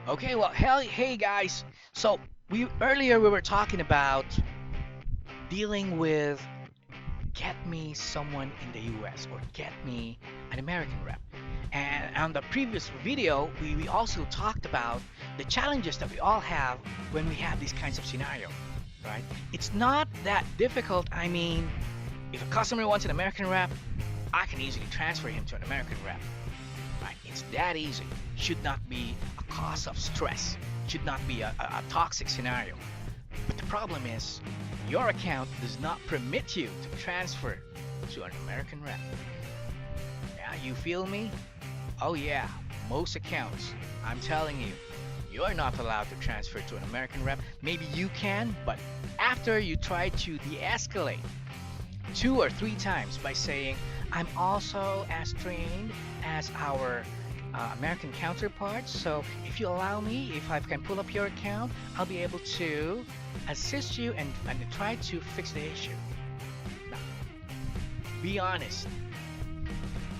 Okay, well, hell, hey guys. So we earlier we were talking about dealing with get me someone in the US or get me an American rep. And on the previous video, we also talked about the challenges that we all have when we have these kinds of scenario, right? It's not that difficult. I mean, if a customer wants an American rep, I can easily transfer him to an American rep. Right? It's that easy. Should not be a cause of stress. Should not be a toxic scenario. But the problem is, your account does not permit you to transfer to an American rep. Yeah, you feel me? Oh yeah, most accounts, I'm telling you, you're not allowed to transfer to an American rep. Maybe you can, but after you try to de-escalate 2 or 3 times by saying, I'm also as trained as our American counterparts. So if you allow me, if I can pull up your account, I'll be able to assist you and try to fix the issue. Now, be honest,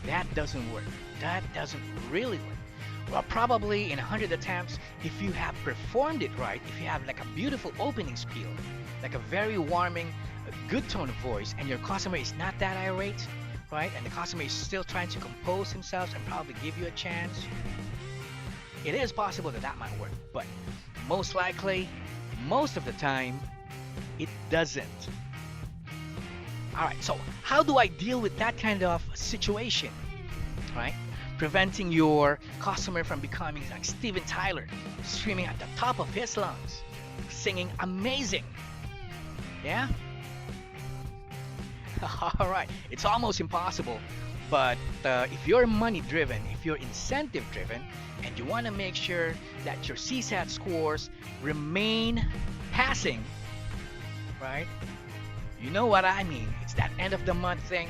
that doesn't work. That doesn't really work. Well, probably in 100 attempts, if you have performed it right, if you have like a beautiful opening spiel, like a very warming, good tone of voice, and your customer is not that irate, right? And the customer is still trying to compose himself and probably give you a chance, it is possible that that might work. But most likely, most of the time, it doesn't. All right, so how do I deal with that kind of situation, right? Preventing your customer from becoming like Steven Tyler, screaming at the top of his lungs, singing amazing. Yeah? All right, it's almost impossible. But if you're money driven, if you're incentive driven, and you want to make sure that your CSAT scores remain passing, right? You know what I mean. It's that end of the month thing,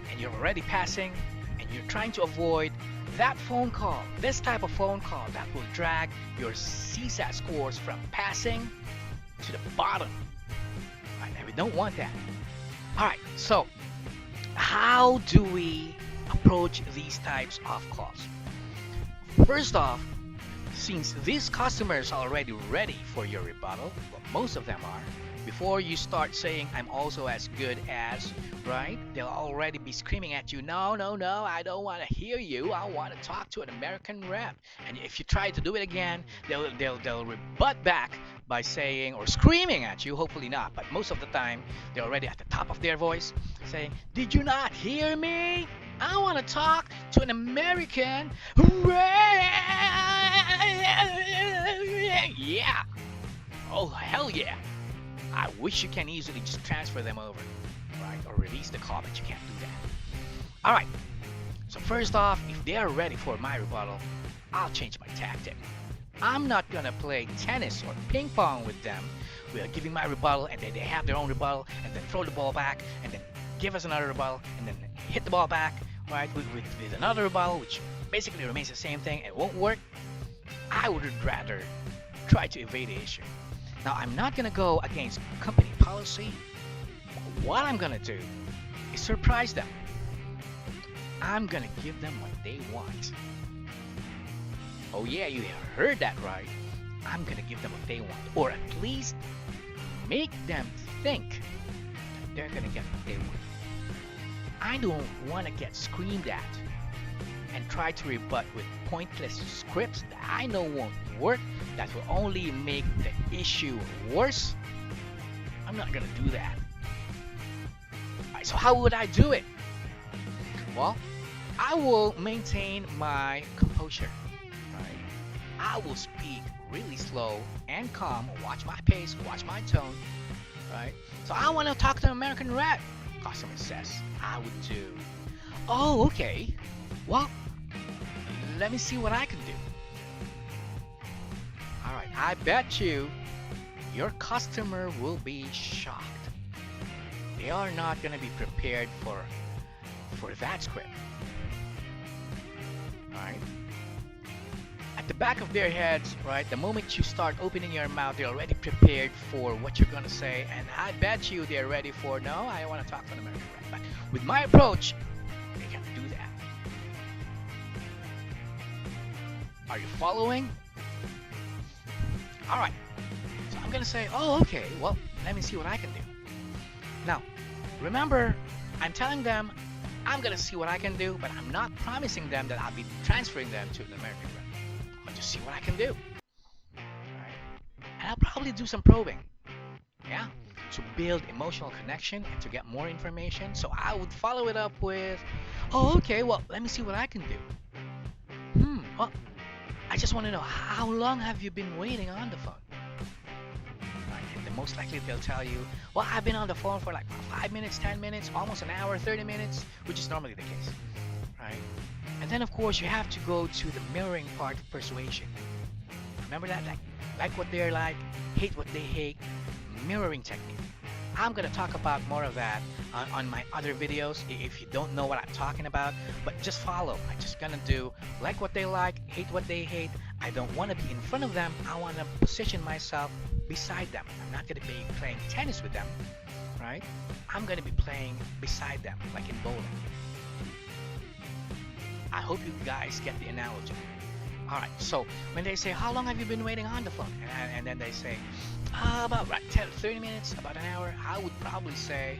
and you're already passing, and you're trying to avoid that phone call, this type of phone call that will drag your CSAT scores from passing to the bottom. Right? And we don't want that. All right, so how do we approach these types of calls? First off, since these customers are already ready for your rebuttal, well, most of them are, before you start saying, I'm also as good as, right? They'll already be screaming at you, no, no, no, I don't want to hear you. I want to talk to an American rep. And if you try to do it again, they'll rebut back by saying or screaming at you, hopefully not, but most of the time they're already at the top of their voice saying, did you not hear me? I want to talk to an American rep. Yeah. Oh, hell yeah. I wish you can easily just transfer them over, right? Or release the call, but you can't do that. All right. So first off, if they are ready for my rebuttal, I'll change my tactic. I'm not gonna play tennis or ping pong with them. We are giving my rebuttal, and then they have their own rebuttal, and then throw the ball back, and then give us another rebuttal, and then hit the ball back, right? With another rebuttal, which basically remains the same thing. It won't work. I would rather try to evade the issue. Now, I'm not gonna go against company policy. What I'm gonna do is surprise them. I'm gonna give them what they want. Oh yeah, you heard that right. I'm gonna give them what they want, or at least make them think that they're gonna get what they want. I don't want to get screamed at and try to rebut with pointless scripts that I know won't work, that will only make the issue worse. I'm not gonna do that. Alright, so how would I do it? Well, I will maintain my composure. Right? I will speak really slow and calm, watch my pace, watch my tone. Right? So I want to talk to an American rep. Customer says, I would do. Oh, okay. Well, let me see what I can do. All right, I bet you your customer will be shocked. They are not going to be prepared for that script. All right. At the back of their heads, right, the moment you start opening your mouth, they're already prepared for what you're going to say, and I bet you they're ready for, no, I want to talk to an American rep. But with my approach, they can do that. Are you following? All right. So I'm gonna say, oh, okay. Well, let me see what I can do. Now, remember, I'm telling them I'm gonna see what I can do, but I'm not promising them that I'll be transferring them to an American rep. I'll just see what I can do. Right? And I'll probably do some probing. Yeah, to build emotional connection and to get more information. So I would follow it up with, oh, okay, well, let me see what I can do. Well, I just want to know, how long have you been waiting on the phone? Right, and the most likely they'll tell you, well, I've been on the phone for like 5 minutes, 10 minutes, almost an hour, 30 minutes, which is normally the case, right? And then, of course, you have to go to the mirroring part of persuasion. Remember that? Like what they're like, hate what they hate, mirroring technique. I'm gonna talk about more of that on my other videos if you don't know what I'm talking about, but just follow. I'm just gonna do like what they like, hate what they hate. I don't want to be in front of them. I want to position myself beside them. I'm not gonna be playing tennis with them, right? I'm gonna be playing beside them, like in bowling. I hope you guys get the analogy. Alright, so when they say, how long have you been waiting on the phone? And then they say, about 30 minutes, about an hour. I would probably say,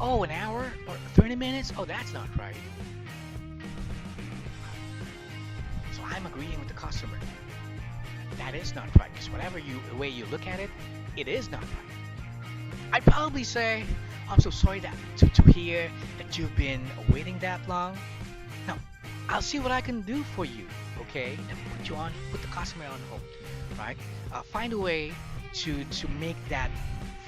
oh, an hour or 30 minutes? Oh, that's not right. So I'm agreeing with the customer. That is not right, because whatever way you look at it, it is not right. I'd probably say, I'm so sorry to hear that you've been waiting that long. Now, I'll see what I can do for you. Okay, and put the customer on hold, right? Find a way to make that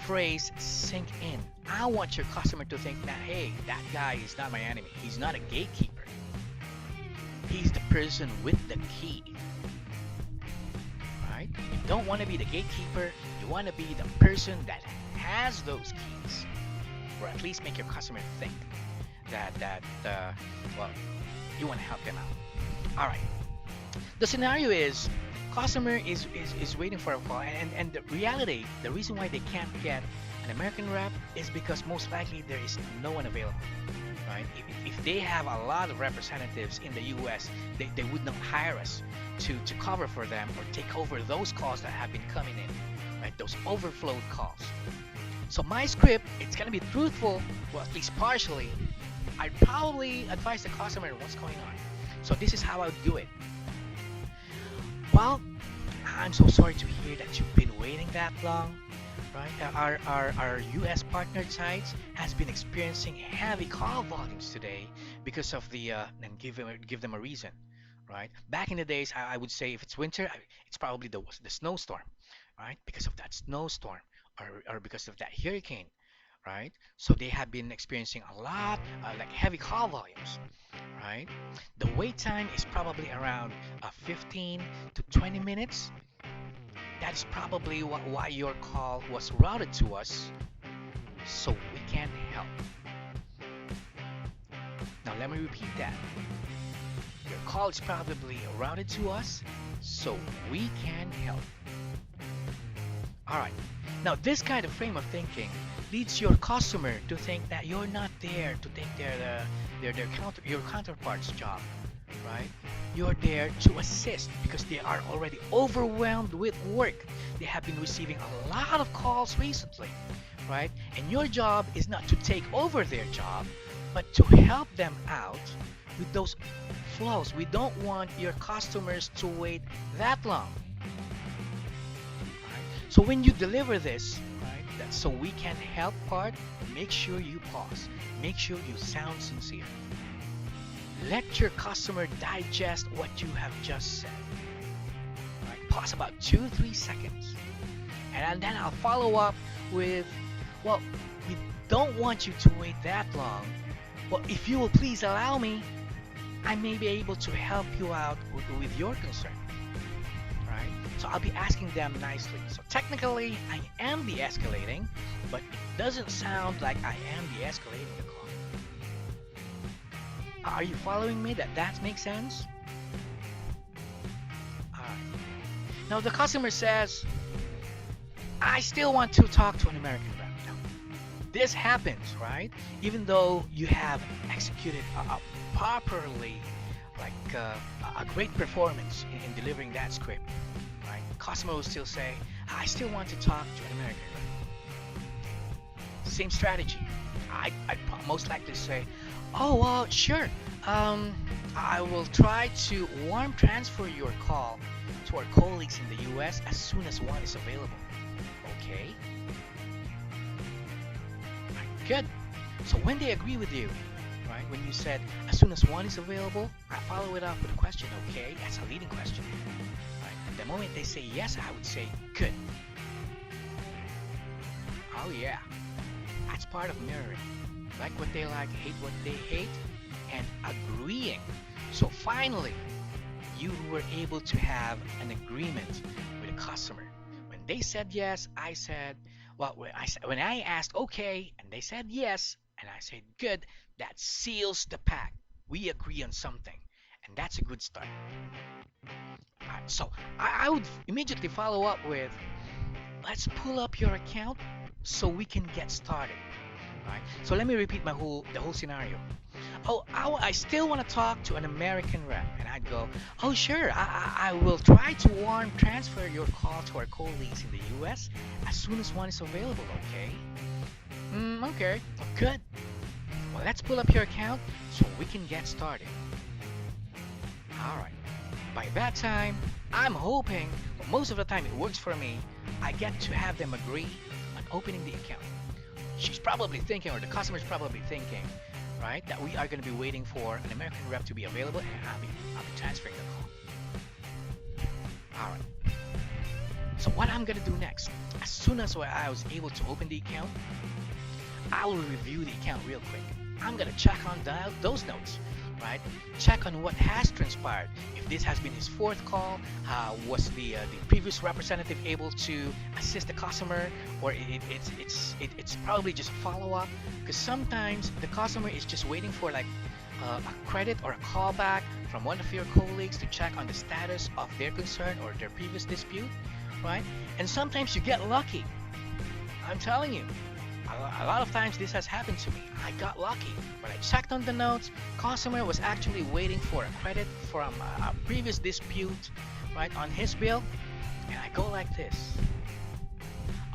phrase sink in. I want your customer to think that, hey, that guy is not my enemy. He's not a gatekeeper. He's the person with the key, right? You don't want to be the gatekeeper. You want to be the person that has those keys, or at least make your customer think that well, you want to help them out. All right. The scenario is customer is waiting for a call, and the reality, the reason why they can't get an American rep is because most likely there is no one available, right? If they have a lot of representatives in the US, they would not hire us to cover for them or take over those calls that have been coming in, right? Those overflowed calls. So my script, it's gonna be truthful, well, at least partially. I'd probably advise the customer what's going on. So this is how I would do it. Well, I'm so sorry to hear that you've been waiting that long, right? Our US partnered sites has been experiencing heavy call volumes today because of the and give them a reason, right? Back in the days, I would say if it's winter, it's probably the snowstorm, right? Because of that snowstorm or because of that hurricane, right? So they have been experiencing a lot like heavy call volumes, right? The wait time is probably around 15 to 20 minutes. That's probably why your call was routed to us, so we can help. Now let me repeat that. Your call is probably routed to us, so we can help. Alright, now this kind of frame of thinking leads your customer to think that you're not there to take your counterpart's job, right? You're there to assist because they are already overwhelmed with work. They have been receiving a lot of calls recently, right? And your job is not to take over their job, but to help them out with those flows. We don't want your customers to wait that long. Right? So when you deliver this, right, that so we can help part, make sure you pause. Make sure you sound sincere. Let your customer digest what you have just said. Right? Pause about 2-3 seconds. And then I'll follow up with, well, we don't want you to wait that long. Well, if you will please allow me, I may be able to help you out with your concern. Right? So I'll be asking them nicely. So technically, I am de-escalating, but it doesn't sound like I am de-escalating the call. Are you following me? That makes sense? Alright. Now the customer says, I still want to talk to an American rep. Now, this happens, right? Even though you have executed properly, like a great performance in delivering that script, right? customer will still say, I still want to talk to an American. Same strategy. I'd most likely say, oh, well, sure. Um, I will try to warm transfer your call to our colleagues in the US as soon as one is available. Okay? Right, good. So when they agree with you, right, when you said as soon as one is available, I follow it up with a question, okay? That's a leading question. Right? The moment they say yes, I would say, good. Oh, yeah. That's part of mirroring. Like what they like, hate what they hate, and agreeing. So finally, you were able to have an agreement with a customer. When they said yes, I said, well, when I asked okay, and they said yes, and I said good, that seals the pact. We agree on something, and that's a good start. So I would immediately follow up with, let's pull up your account so we can get started. Right? So let me repeat the whole scenario. Oh, I still want to talk to an American rep, and I'd go, oh sure, I will try to warm transfer your call to our colleagues in the U.S. as soon as one is available. Okay? Okay, good. Well, let's pull up your account so we can get started. All right. By that time, I'm hoping, well, most of the time it works for me, I get to have them agree on opening the account. She's probably thinking, or the customer's probably thinking, right, that we are going to be waiting for an American rep to be available, and I'll be transferring the call. All right. So what I'm going to do next, as soon as I was able to open the account, I will review the account real quick. I'm going to check on those notes, right? Check on what has transpired. If this has been his fourth call, was the previous representative able to assist the customer, or it's probably just follow up, because sometimes the customer is just waiting for like a credit or a callback from one of your colleagues to check on the status of their concern or their previous dispute, right? And sometimes you get lucky. I'm telling you. A lot of times this has happened to me. I got lucky. When I checked on the notes, customer was actually waiting for a credit from a previous dispute, right, on his bill, and I go like this.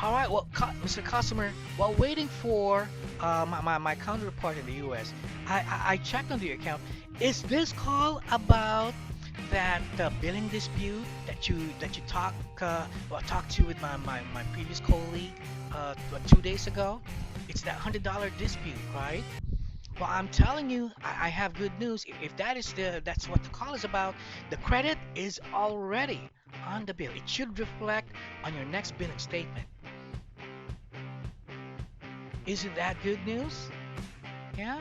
All right, well, Mr. Customer, while waiting for my counterpart in the U.S., I checked on the account. Is this call about that billing dispute that you talked to with my previous colleague 2 days ago? It's that $100 dispute, right? Well, I'm telling you, I have good news. If that's what the call is about, the credit is already on the bill. It should reflect on your next billing statement. Isn't that good news? Yeah?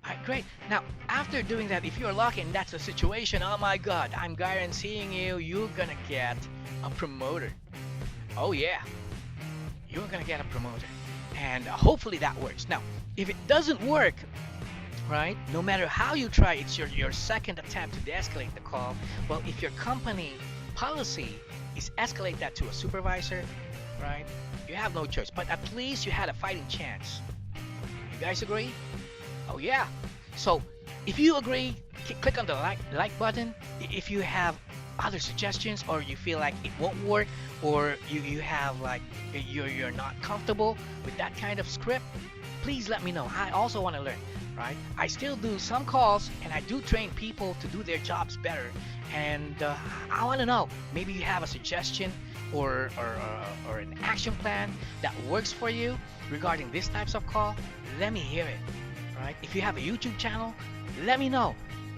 Alright, great. Now, after doing that, if you're lucky and that's the situation, oh my god, I'm guaranteeing you're gonna get a promoter. Oh yeah, you're gonna get a promoter. And hopefully that works. Now, if it doesn't work, right, no matter how you try, it's your second attempt to de-escalate the call. Well, if your company policy is escalate that to a supervisor, right, you have no choice. But at least you had a fighting chance. You guys agree? Oh yeah. So if you agree, click on the like button. If you have other suggestions, or you feel like it won't work, or you have like you're not comfortable with that kind of script, please let me know. I also want to learn, right? I still do some calls, and I do train people to do their jobs better. And I want to know, maybe you have a suggestion or an action plan that works for you regarding these types of call. Let me hear it. Right? If you have a YouTube channel, let me know.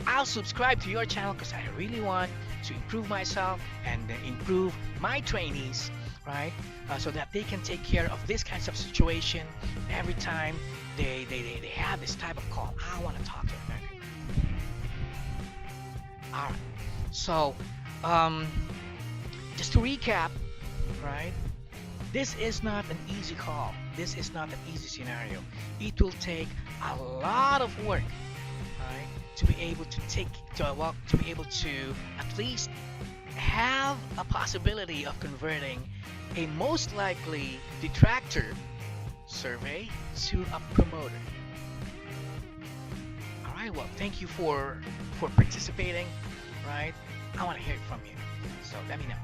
I'll subscribe to your channel because I really want to improve myself and improve my trainees, right? So that they can take care of this kinds of situation every time they have this type of call. I want to talk to them. All right. So, just to recap, right? This is not an easy call. This is not an easy scenario. It will take a lot of work, right, to be able to be able to at least have a possibility of converting a most likely detractor survey to a promoter. All right. Well, thank you for participating, right? I want to hear it from you. So let me know.